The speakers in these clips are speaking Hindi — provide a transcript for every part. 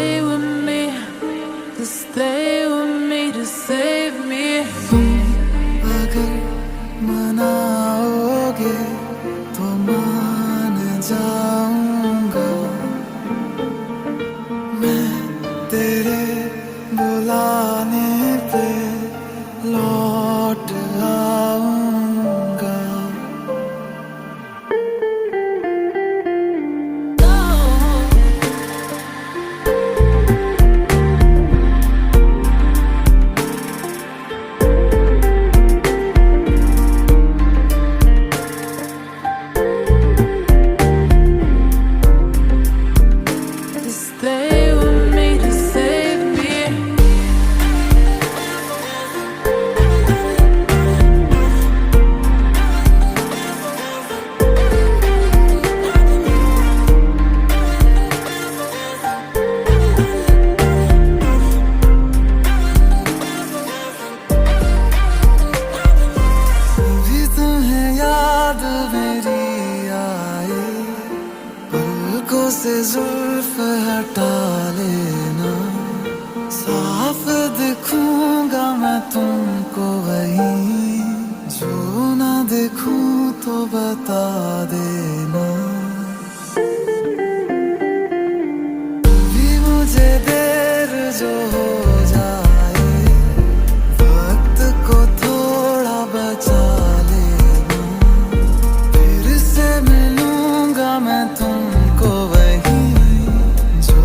stay with me, to stay with me, to save me. अगर मनाओगे तो मान जाऊंगा, मैं तेरे बुलाने पे लौट आऊंगा। Stay with me to save me. भी तुम्हें याद मेरी आए, पलकों से जुल्फ हटा लेना, साफ दिखूंगा मैं तुमको वहीं, जो ना दिखूं तो बता देना। भी मुझे देर जो हो जाए, वक्त को थोड़ा बचा लेना, फिर से मिलूंगा मैं तुमको वहीं, जो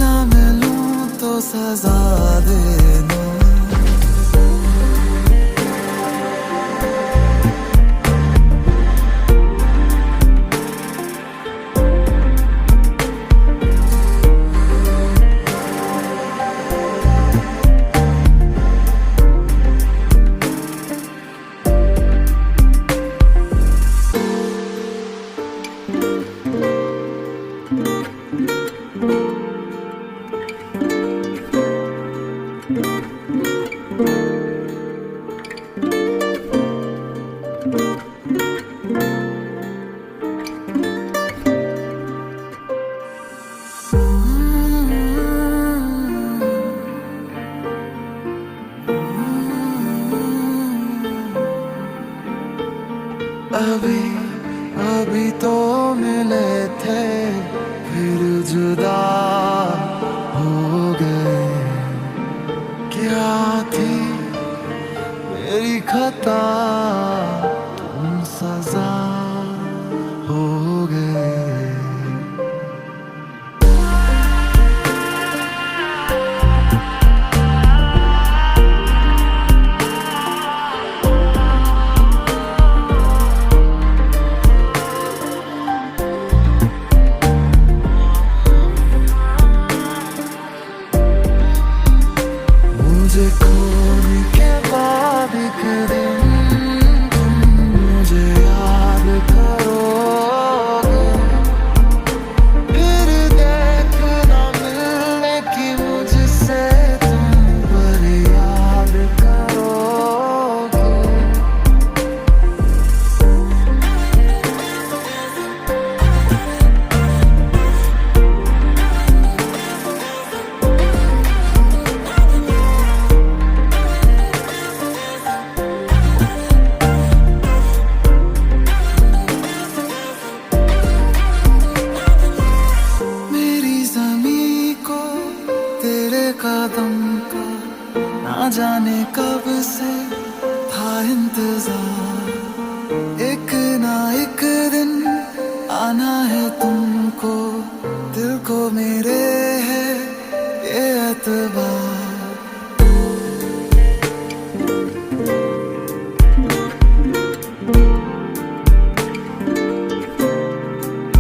ना मिलूं तो सजा देना। अभी अभी तो मिले थे, फिर जुदा हो गए। क्या थी मेरी खता, तुम सजा हो गए। मुझे खोने के बाद एक दिन तुम मुझे याद करोगे, फिर देखना मिलने की मुझसे तुम पर याद करोगे। कदम का ना जाने कब से था इंतजार, एक ना एक दिन आना है तुमको, दिल को मेरे है ये एतबार।